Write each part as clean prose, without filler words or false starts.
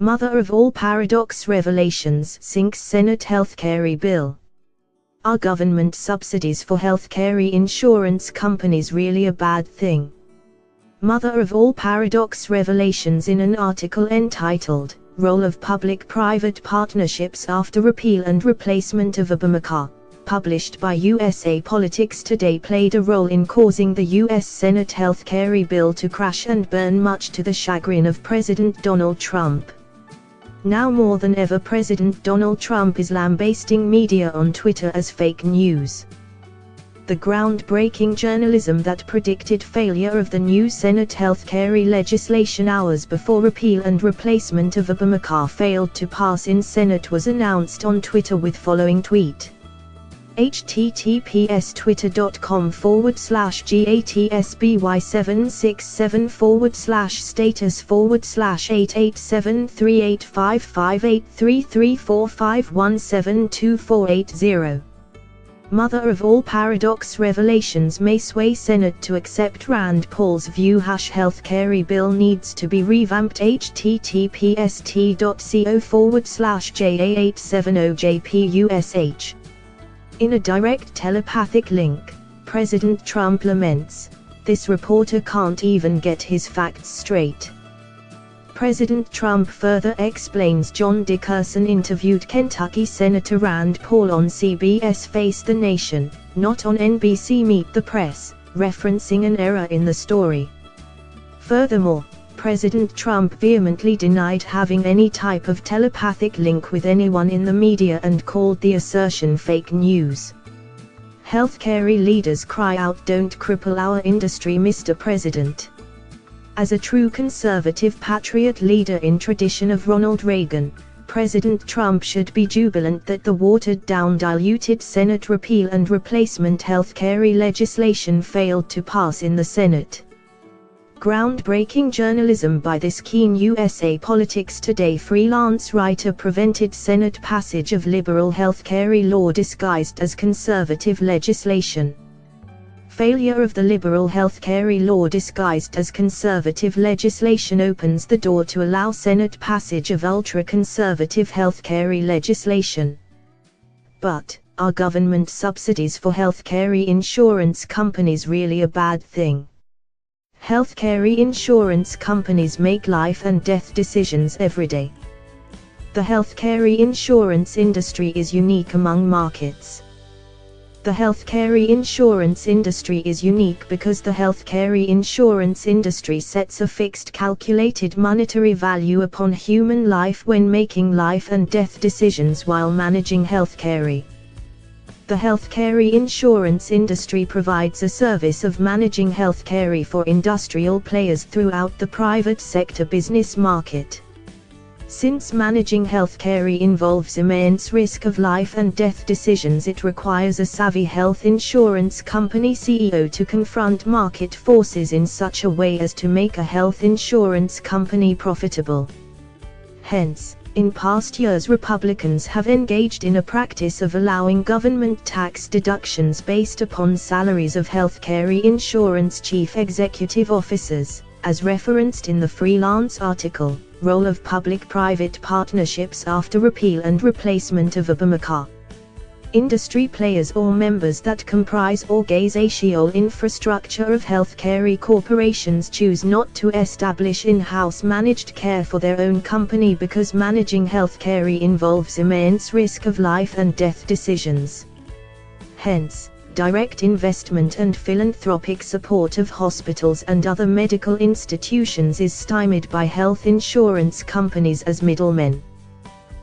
Mother of all paradox revelations sinks Senate healthcare bill. Are government subsidies for healthcare insurance companies really a bad thing? Mother of all paradox revelations in an article entitled, Role of Public-Private Partnerships After Repeal and Replacement of Obamacare, published by USA Politics Today, played a role in causing the U.S. Senate healthcare bill to crash and burn, much to the chagrin of President Donald Trump. Now more than ever, President Donald Trump is lambasting media on Twitter as fake news. The groundbreaking journalism that predicted failure of the new Senate healthcare legislation hours before repeal and replacement of Obamacare failed to pass in Senate was announced on Twitter with following tweet: https://gatsby767//status/88783835583345172480. Mother of all paradox revelations may sway Senate to accept Rand Paul's view. Healthcare bill needs to be revamped. https://ja870jpush. In a direct telepathic link, President Trump laments, "This reporter can't even get his facts straight." President Trump further explains John Dickerson interviewed Kentucky Senator Rand Paul on CBS Face the Nation, not on NBC Meet the Press, referencing an error in the story. Furthermore, President Trump vehemently denied having any type of telepathic link with anyone in the media and called the assertion fake news. Healthcare leaders cry out, "Don't cripple our industry, Mr. President." As a true conservative patriot leader in tradition of Ronald Reagan, President Trump should be jubilant that the watered-down, diluted Senate repeal and replacement healthcare legislation failed to pass in the Senate. Groundbreaking journalism by this keen USA Politics Today freelance writer prevented Senate passage of liberal healthcare law disguised as conservative legislation. Failure of the liberal healthcare law disguised as conservative legislation opens the door to allow Senate passage of ultra-conservative healthcare legislation. But, are government subsidies for healthcare insurance companies really a bad thing? Healthcare insurance companies make life and death decisions every day. The healthcare insurance industry is unique among markets. The healthcare insurance industry is unique because the healthcare insurance industry sets a fixed calculated monetary value upon human life when making life and death decisions while managing healthcare. The healthcare insurance industry provides a service of managing healthcare for industrial players throughout the private sector business market. Since managing healthcare involves immense risk of life and death decisions, it requires a savvy health insurance company CEO to confront market forces in such a way as to make a health insurance company profitable. Hence, in past years, Republicans have engaged in a practice of allowing government tax deductions based upon salaries of healthcare insurance chief executive officers, as referenced in the freelance article, Role of Public-Private Partnerships After Repeal and Replacement of Obamacare. Industry players or members that comprise organizational infrastructure of healthcare corporations choose not to establish in-house managed care for their own company because managing healthcare involves immense risk of life and death decisions. Hence, direct investment and philanthropic support of hospitals and other medical institutions is stymied by health insurance companies as middlemen.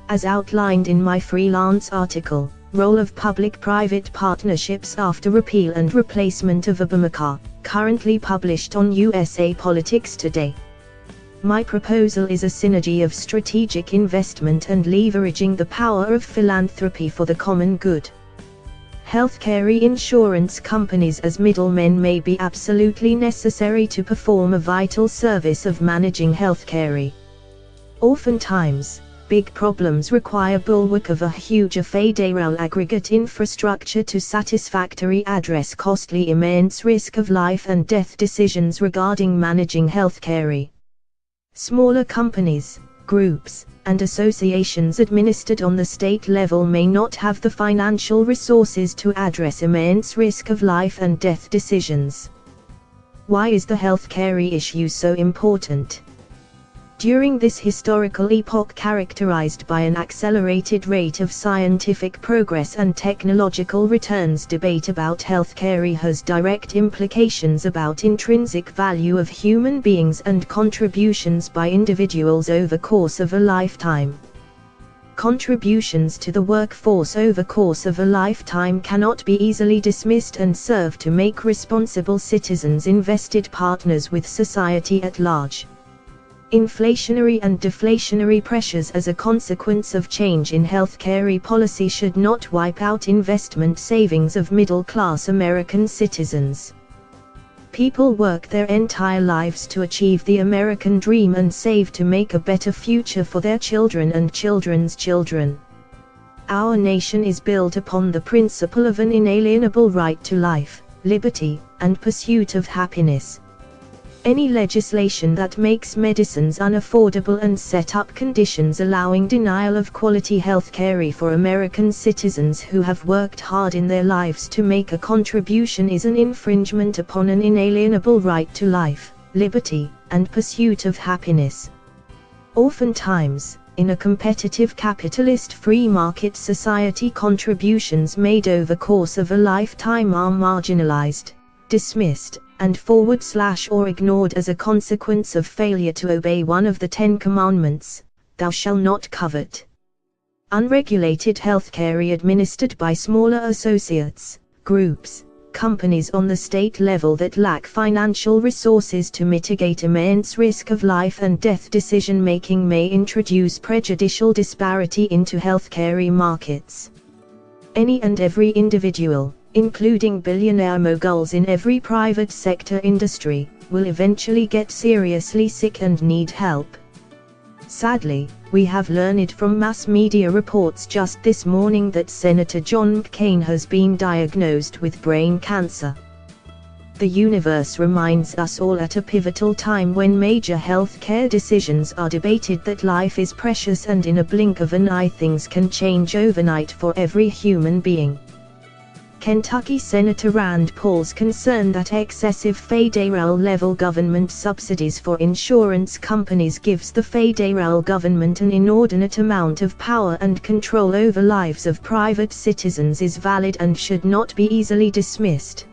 As outlined in my freelance article, Role of Public-Private Partnerships After Repeal and Replacement of Obamacare, currently published on USA Politics Today. My proposal is a synergy of strategic investment and leveraging the power of philanthropy for the common good. Healthcare insurance companies as middlemen may be absolutely necessary to perform a vital service of managing healthcare. Oftentimes, big problems require bulwark of a huge federal aggregate infrastructure to satisfactorily address costly immense risk of life and death decisions regarding managing healthcare. Smaller companies, groups, and associations administered on the state level may not have the financial resources to address immense risk of life and death decisions. Why is the healthcare issue so important? During this historical epoch characterized by an accelerated rate of scientific progress and technological returns, debate about healthcare has direct implications about intrinsic value of human beings and contributions by individuals over course of a lifetime. Contributions to the workforce over course of a lifetime cannot be easily dismissed and serve to make responsible citizens invested partners with society at large. Inflationary and deflationary pressures as a consequence of change in healthcare policy should not wipe out investment savings of middle-class American citizens. People work their entire lives to achieve the American dream and save to make a better future for their children and children's children. Our nation is built upon the principle of an inalienable right to life, liberty, and pursuit of happiness. Any legislation that makes medicines unaffordable and set up conditions allowing denial of quality health care for American citizens who have worked hard in their lives to make a contribution is an infringement upon an inalienable right to life, liberty, and pursuit of happiness. Oftentimes, in a competitive capitalist free market society, contributions made over course of a lifetime are marginalized, dismissed, and or ignored as a consequence of failure to obey one of the 10 Commandments, "Thou shalt not covet." Unregulated healthcare administered by smaller associates, groups, companies on the state level that lack financial resources to mitigate immense risk of life and death decision-making may introduce prejudicial disparity into healthcare markets. Any and every individual, including billionaire moguls in every private sector industry, will eventually get seriously sick and need help. Sadly, we have learned from mass media reports just this morning that Senator John McCain has been diagnosed with brain cancer. The universe reminds us all at a pivotal time when major health care decisions are debated that life is precious and in a blink of an eye things can change overnight for every human being. Kentucky Senator Rand Paul's concern that excessive federal-level government subsidies for insurance companies gives the federal government an inordinate amount of power and control over lives of private citizens is valid and should not be easily dismissed.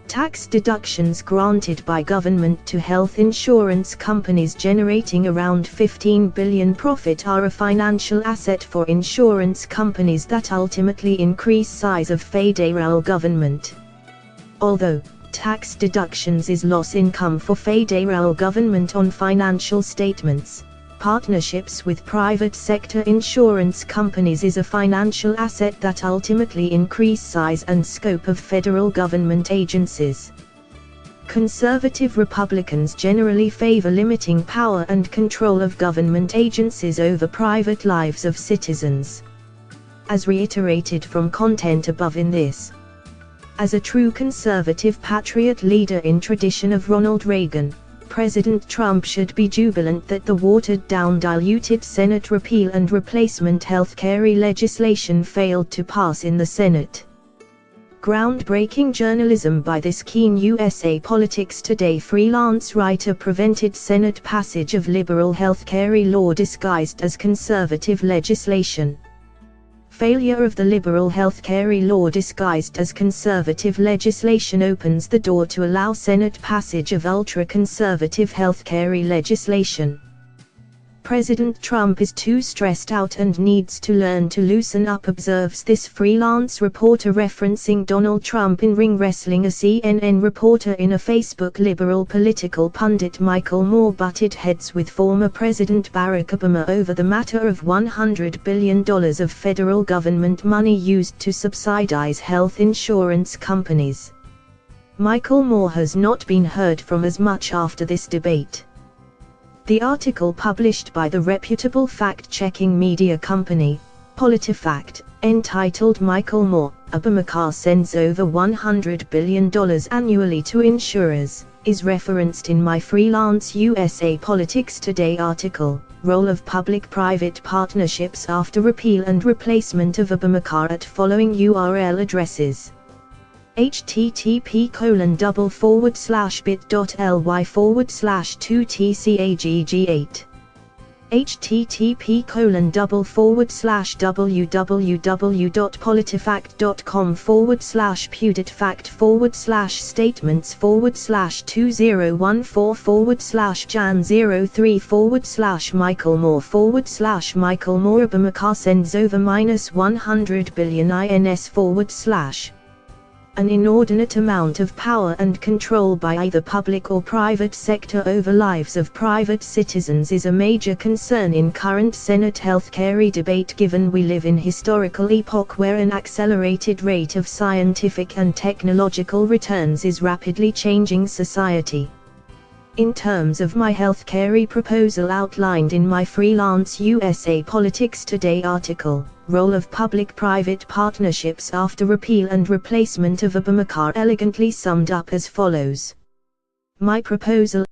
Tax deductions granted by government to health insurance companies generating around $15 billion profit are a financial asset for insurance companies that ultimately increase size of federal government. Although tax deductions is loss income for federal government on financial statements, partnerships with private sector insurance companies is a financial asset that ultimately increase size and scope of federal government agencies. Conservative Republicans generally favor limiting power and control of government agencies over private lives of citizens. As reiterated from content above in this. As a true conservative patriot leader in tradition of Ronald Reagan, President Trump should be jubilant that the watered-down diluted Senate repeal and replacement healthcare legislation failed to pass in the Senate. Groundbreaking journalism by this keen USA Politics Today freelance writer prevented Senate passage of liberal healthcare law disguised as conservative legislation. Failure of the liberal healthcare law disguised as conservative legislation opens the door to allow Senate passage of ultra-conservative healthcare legislation. President Trump is too stressed out and needs to learn to loosen up, observes this freelance reporter referencing Donald Trump in ring wrestling. A CNN reporter in a Facebook liberal political pundit Michael Moore butted heads with former President Barack Obama over the matter of $100 billion of federal government money used to subsidize health insurance companies. Michael Moore has not been heard from as much after this debate. The article, published by the reputable fact-checking media company, PolitiFact, entitled "Michael Moore, Obamacare Sends Over $100 Billion Annually to Insurers," is referenced in my freelance USA Politics Today article, Role of public-private partnerships after repeal and replacement of Obamacare at following URL addresses. http://bit.ly/2tcagg8 http://www.politifact.com/puditfact/statements/statements/jan03 Michael Moore Obamacare sends over -100 billion INS/. An inordinate amount of power and control by either public or private sector over lives of private citizens is a major concern in current Senate healthcare debate, given we live in historical epoch where an accelerated rate of scientific and technological returns is rapidly changing society. In terms of my healthcare proposal outlined in my freelance USA Politics Today article, Role of Public-Private Partnerships after Repeal and Replacement of Obamacare, elegantly summed up as follows. My proposal